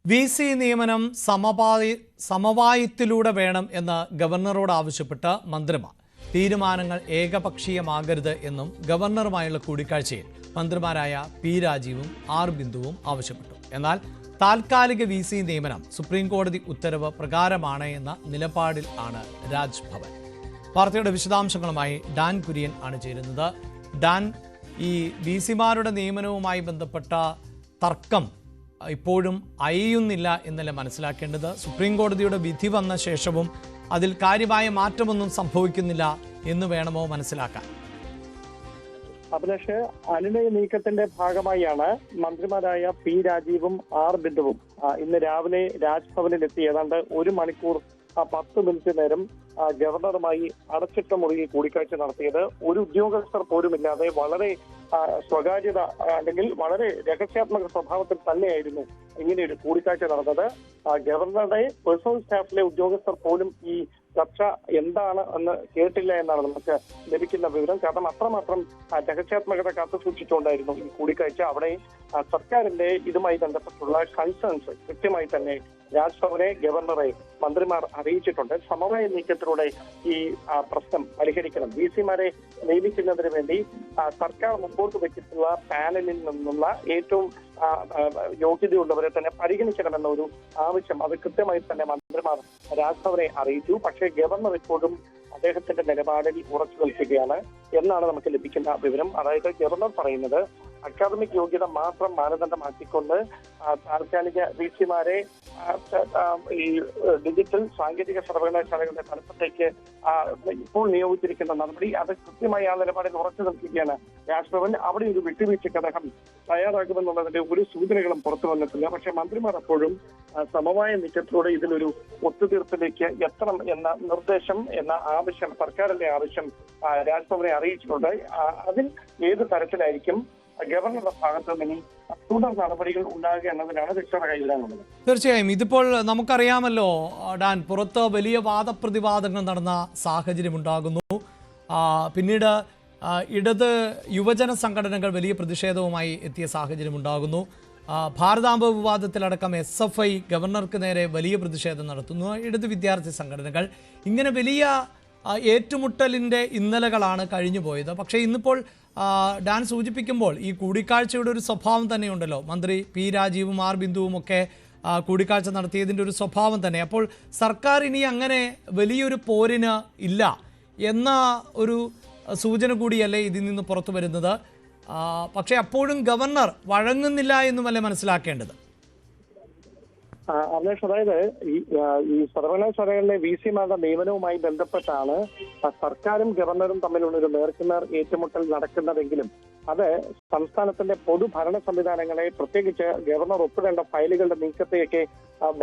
VC നിയമനം സമവായത്തിലൂടെ വേണം എന്ന് ഗവർണറോട് ആവശ്യപ്പെട്ട് മന്ത്രിമാർ. തീരുമാനങ്ങൾ ഏകപക്ഷീയമാകരുത് എന്നും ഗവർണറുമായുള്ള കൂടിക്കാഴ്ചയിൽ മന്ത്രിമാരായ പി രാജീവും ആർ ബിന്ദുവും ആവശ്യപ്പെട്ടു. എന്നാൽ താൽക്കാലിക VC നിയമനം സുപ്രീം കോടതി ഉത്തരവ് പ്രകാരമാണ് എന്ന നിലപാടിൽ ആണ് രാജ്ഭവൻ. വാർത്തയുടെ വിശദാംശങ്ങളുമായി ഡാൻ കുര്യൻ ആണ് ചേരുന്നത്. ഡാൻ, ഈ VCമാരുടെ നിയമനവുമായി ബന്ധപ്പെട്ട തർക്കം ഇപ്പോഴും അയയുന്നില്ല എന്നല്ല മനസ്സിലാക്കേണ്ടത്. സുപ്രീം കോടതിയുടെ വിധി വന്ന ശേഷവും അതിൽ കാര്യമായ മാറ്റമൊന്നും സംഭവിക്കുന്നില്ല എന്ന് വേണമോ മനസ്സിലാക്കാൻ? അഭിലാഷ്, അനുനയ നീക്കത്തിന്റെ ഭാഗമായാണ് മന്ത്രിമാരായ പി രാജീവും ആർ ബിന്ദുവും ഇന്ന് രാവിലെ രാജ്ഭവനിലെത്തി ഏതാണ്ട് 1 മണിക്കൂർ 10 മിനിറ്റ് നേരം ഗവർണറുമായി അടച്ചിട്ട മുറിയിൽ കൂടിക്കാഴ്ച നടത്തിയത്. ഒരു ഉദ്യോഗസ്ഥർ പോലുമില്ലാതെ വളരെ സ്വകാര്യത അല്ലെങ്കിൽ വളരെ രഹസ്യാത്മക സ്വഭാവത്തിൽ തന്നെയായിരുന്നു ഇങ്ങനെ ഒരു കൂടിക്കാഴ്ച നടന്നത്. ഗവർണറുടെ പേഴ്സണൽ സ്റ്റാഫിലെ ഉദ്യോഗസ്ഥർ പോലും ഈ ചർച്ച എന്താണ് എന്ന് കേട്ടില്ല എന്നാണ് നമുക്ക് ലഭിക്കുന്ന വിവരം. കാരണം അത്രമാത്രം രഹസ്യാത്മകത കാത്തു സൂക്ഷിച്ചുകൊണ്ടായിരുന്നു ഈ കൂടിക്കാഴ്ച. അവിടെ സർക്കാരിന്റെ ഇതുമായി ബന്ധപ്പെട്ടുള്ള കൺസേൺസ് കൃത്യമായി തന്നെ രാജ്ഭവനെ, ഗവർണറെ മന്ത്രിമാർ അറിയിച്ചിട്ടുണ്ട്. സമവായ നീക്കത്തിലൂടെ ഈ പ്രശ്നം പരിഹരിക്കണം. VCമാരെ നിയമിക്കുന്നതിന് വേണ്ടി സർക്കാർ മുമ്പോട്ട് വെച്ചിട്ടുള്ള പാനലിൽ നിന്നുള്ള ഏറ്റവും യോഗ്യതയുള്ളവരെ തന്നെ പരിഗണിക്കണമെന്ന ഒരു ആവശ്യം അത് കൃത്യമായി തന്നെ മന്ത്രിമാർ രാജ്ഭവനെ അറിയിച്ചു. പക്ഷേ ഗവർണർ ഇപ്പോഴും അദ്ദേഹത്തിന്റെ നിലപാടിൽ ഉറച്ചു നിൽക്കുകയാണ് എന്നാണ് നമുക്ക് ലഭിക്കുന്ന വിവരം. അതായത് ഗവർണർ പറയുന്നത് അക്കാദമിക് യോഗ്യത മാത്രം മാനദണ്ഡമാക്കിക്കൊണ്ട് താൽക്കാലിക VCമാരെ ഈ ഡിജിറ്റൽ സാങ്കേതിക സർവകലാശാലകളുടെ തലപ്പത്തേക്ക് ഇപ്പോൾ നിയോഗിച്ചിരിക്കുന്ന നടപടി അത് കൃത്യമായി ആ നിലപാടിൽ ഉറച്ചു നിൽക്കുകയാണ് രാജ്ഭവൻ. അവിടെ ഒരു വിട്ടുവീഴ്ചയ്ക്ക് അദ്ദേഹം തയ്യാറാകുമെന്നുള്ളതിന്റെ ഒരു സൂചനകളും പുറത്തു വന്നിട്ടില്ല. പക്ഷേ മന്ത്രിമാർ അപ്പോഴും സമവായ നീക്കത്തിലൂടെ ഇതിലൊരു ഒത്തുതീർപ്പിലേക്ക് എത്തണം എന്ന നിർദ്ദേശം, എന്ന ആവശ്യം, സർക്കാരിന്റെ ആവശ്യം രാജ്ഭവനെ അറിയിച്ചിട്ടുണ്ട്. അതിൽ ഏത് തരത്തിലായിരിക്കും ഗവർണറുടെ ഭാഗത്ത് നിന്ന് തുടർ നടപടികൾ ഉണ്ടാകുക എന്നതിനാണ് വ്യക്തത കൈവരാനുള്ളത്. തീർച്ചയായും ഇതിപ്പോൾ നമുക്കറിയാമല്ലോ ഡാൻ, പുറത്ത് വലിയ വാദപ്രതിവാദങ്ങൾ നടന്ന സാഹചര്യം ഉണ്ടാകുന്നു. പിന്നീട് ഇടത് യുവജന സംഘടനകൾ വലിയ പ്രതിഷേധവുമായി എത്തിയ സാഹചര്യം ഉണ്ടാകുന്നു. ഭാരതാംബ വിവാദത്തിലടക്കം SFI ഗവർണർക്ക് നേരെ വലിയ പ്രതിഷേധം നടത്തുന്നു. ഇടത് വിദ്യാർത്ഥി സംഘടനകൾ. ഇങ്ങനെ വലിയ ഏറ്റുമുട്ടലിൻ്റെ ഇന്നലകളാണ് കഴിഞ്ഞു പോയത്. പക്ഷേ ഇന്നിപ്പോൾ ഡാൻ സൂചിപ്പിക്കുമ്പോൾ ഈ കൂടിക്കാഴ്ചയുടെ ഒരു സ്വഭാവം തന്നെയുണ്ടല്ലോ. മന്ത്രി പി രാജീവും ആർ ബിന്ദുവും ഒക്കെ കൂടിക്കാഴ്ച നടത്തിയതിൻ്റെ ഒരു സ്വഭാവം തന്നെ. അപ്പോൾ സർക്കാർ ഇനി അങ്ങനെ വലിയൊരു പോരിന് ഇല്ല എന്ന ഒരു സൂചന കൂടിയല്ലേ ഇതിൽ നിന്ന് പുറത്തു വരുന്നത്? പക്ഷേ അപ്പോഴും ഗവർണർ വഴങ്ങുന്നില്ല എന്നുമല്ലേ മനസ്സിലാക്കേണ്ടത്? അഭിലാഷ്, അതായത് ഈ സർവകലാശാലകളിലെ VCമാരുടെ നിയമനവുമായി ബന്ധപ്പെട്ടാണ് സർക്കാരും ഗവർണറും തമ്മിലുള്ള ഒരു നേർക്കുനേർ ഏറ്റുമുട്ടൽ നടക്കുന്നതെങ്കിലും അത് സംസ്ഥാനത്തിന്റെ പൊതുഭരണ സംവിധാനങ്ങളെ, പ്രത്യേകിച്ച് ഗവർണർ ഒപ്പിടേണ്ട ഫയലുകളുടെ നീക്കത്തെയൊക്കെ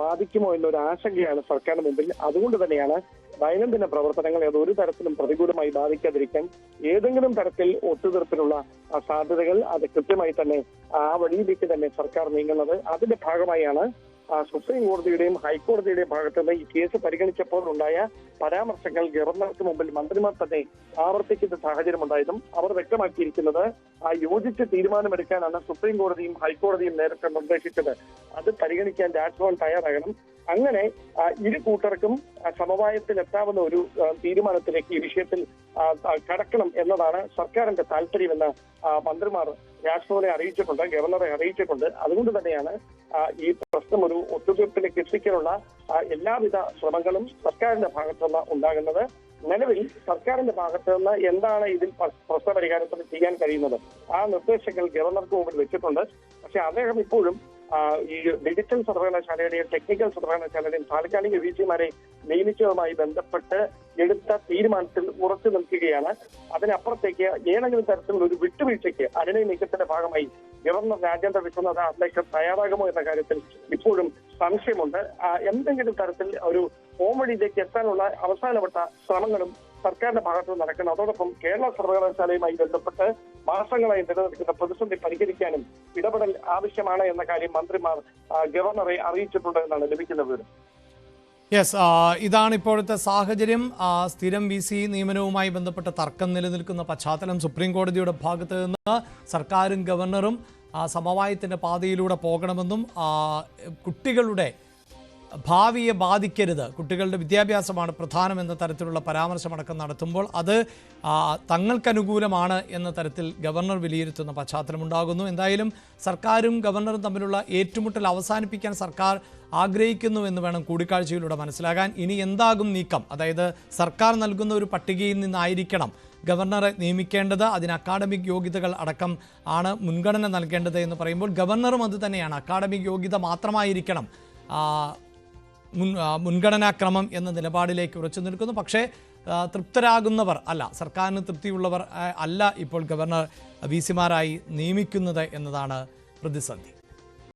ബാധിക്കുമോ എന്നൊരു ആശങ്കയാണ് സർക്കാരിന് മുമ്പിൽ. അതുകൊണ്ട് തന്നെയാണ് ദൈനംദിന പ്രവർത്തനങ്ങൾ അത് ഒരു തരത്തിലും പ്രതികൂലമായി ബാധിക്കാതിരിക്കാൻ ഏതെങ്കിലും തരത്തിൽ ഒത്തുതീർപ്പിനുള്ള സാധ്യതകൾ അത് കൃത്യമായി തന്നെ ആ വഴിയിലേക്ക് തന്നെ സർക്കാർ നീങ്ങുന്നത്. അതിന്റെ ഭാഗമായാണ് സുപ്രീം കോടതിയുടെയും ഹൈക്കോടതിയുടെയും ഭാഗത്ത് നിന്ന് ഈ കേസ് പരിഗണിച്ചപ്പോൾ ഉണ്ടായ പരാമർശങ്ങൾ ഗവർണർക്ക് മുമ്പിൽ മന്ത്രിമാർ തന്നെ ആവർത്തിക്കുന്ന സാഹചര്യം ഉണ്ടായതും അവർ വ്യക്തമാക്കിയിരിക്കുന്നത് യോജിച്ച് തീരുമാനമെടുക്കാനാണ് സുപ്രീം കോടതിയും ഹൈക്കോടതിയും നേരത്തെ നിർദ്ദേശിച്ചത്. അത് പരിഗണിക്കാൻ രാജ്ഭവൻ തയ്യാറാകണം. അങ്ങനെ ഇരു കൂട്ടർക്കും സമവായത്തിൽ എത്താവുന്ന ഒരു തീരുമാനത്തിലേക്ക് ഈ വിഷയത്തിൽ കടക്കണം എന്നതാണ് സർക്കാരിന്റെ താല്പര്യമെന്ന് മന്ത്രിമാർ രാജ്ഭവനെ അറിയിച്ചിട്ടുണ്ട്, ഗവർണറെ അറിയിച്ചിട്ടുണ്ട്. അതുകൊണ്ട് തന്നെയാണ് ഈ പ്രശ്നം ഒരു ഒത്തുതീർപ്പിലേക്ക് എത്തിക്കാനുള്ള എല്ലാവിധ ശ്രമങ്ങളും സർക്കാരിന്റെ ഭാഗത്തുനിന്ന് ഉണ്ടാകുന്നത്. നിലവിൽ സർക്കാരിന്റെ ഭാഗത്ത് നിന്ന് എന്താണ് ഇതിൽ പ്രശ്ന പരിഹാരത്തിന് ചെയ്യാൻ കഴിയുന്നത് ആ നിർദ്ദേശങ്ങൾ ഗവർണർക്ക് മുമ്പിൽ വെച്ചിട്ടുണ്ട്. പക്ഷെ അദ്ദേഹം ഇപ്പോഴും ഈ ഡിജിറ്റൽ സർവകലാശാലയുടെയും ടെക്നിക്കൽ സർവകലാശാലയുടെയും താൽക്കാലിക VCമാരെ നിയമിച്ചതുമായി ബന്ധപ്പെട്ട് എടുത്ത തീരുമാനത്തിൽ ഉറച്ചു നിൽക്കുകയാണ്. അതിനപ്പുറത്തേക്ക് ഏതെങ്കിലും തരത്തിലുള്ള ഒരു വിട്ടുവീഴ്ചയ്ക്ക് അനുനയ നീക്കത്തിന്റെ ഭാഗമായി ഗവർണർ രാജേന്ദ്ര വിശ്വനാഥ് അതിലേക്ക് തയ്യാറാകുമോ എന്ന കാര്യത്തിൽ ഇപ്പോഴും സംശയമുണ്ട്. എന്തെങ്കിലും തരത്തിൽ ഒരു പോംവഴിയിലേക്ക് എത്താനുള്ള അവസാനപ്പെട്ട ശ്രമങ്ങളും സർക്കാരിന്റെ ഭാഗത്ത് നടക്കണം. അതോടൊപ്പം കേരള സർവകലാശാലയുമായി ബന്ധപ്പെട്ട് മാസങ്ങളായി നിലനിൽക്കുന്ന പ്രതിസന്ധി പരിഹരിക്കാനും ഇടപെടൽ ആവശ്യമാണ് എന്ന കാര്യം മന്ത്രിമാർ ഗവർണറെ അറിയിച്ചിട്ടുണ്ട് എന്നാണ് ലഭിക്കുന്ന വിവരം. യെസ്, ഇതാണ് ഇപ്പോഴത്തെ സാഹചര്യം. സ്ഥിരം VC നിയമനവുമായി ബന്ധപ്പെട്ട തർക്കം നിലനിൽക്കുന്ന പശ്ചാത്തലം സുപ്രീം കോടതിയുടെ ഭാഗത്ത് നിന്ന് സർക്കാരും ഗവർണറും സമവായത്തിൻ്റെ പാതയിലൂടെ പോകണമെന്നും കുട്ടികളുടെ ഭാവിയെ ബാധിക്കരുത്, കുട്ടികളുടെ വിദ്യാഭ്യാസമാണ് പ്രധാനമെന്ന തരത്തിലുള്ള പരാമർശമടക്കം നടത്തുമ്പോൾ അത് തങ്ങൾക്കനുകൂലമാണ് എന്ന തരത്തിൽ ഗവർണർ വിലയിരുത്തുന്ന പശ്ചാത്തലമുണ്ടാകുന്നു. എന്തായാലും സർക്കാരും ഗവർണറും തമ്മിലുള്ള ഏറ്റുമുട്ടൽ അവസാനിപ്പിക്കാൻ സർക്കാർ ആഗ്രഹിക്കുന്നു എന്ന് വേണം കൂടിക്കാഴ്ചയിലൂടെ മനസ്സിലാകാൻ. ഇനി എന്താകും നീക്കം? അതായത് സർക്കാർ നൽകുന്ന ഒരു പട്ടികയിൽ നിന്നായിരിക്കണം ഗവർണറെ നിയമിക്കേണ്ടത്, അതിന് അക്കാഡമിക് യോഗ്യതകൾ അടക്കം ആണ് മുൻഗണന നൽകേണ്ടത് എന്ന് പറയുമ്പോൾ ഗവർണറും അത് തന്നെയാണ്, അക്കാഡമിക് യോഗ്യത മാത്രമായിരിക്കണം മുൻഗണനാക്രമം എന്ന നിലപാടിലേക്ക് ഉറച്ചു നിൽക്കുന്നു. പക്ഷേ തൃപ്തരാകുന്നവർ അല്ല, സർക്കാരിന് തൃപ്തിയുള്ളവർ അല്ല ഇപ്പോൾ ഗവർണർ VC-മാരായി നിയമിക്കുന്നത് എന്നതാണ് പ്രതിസന്ധി.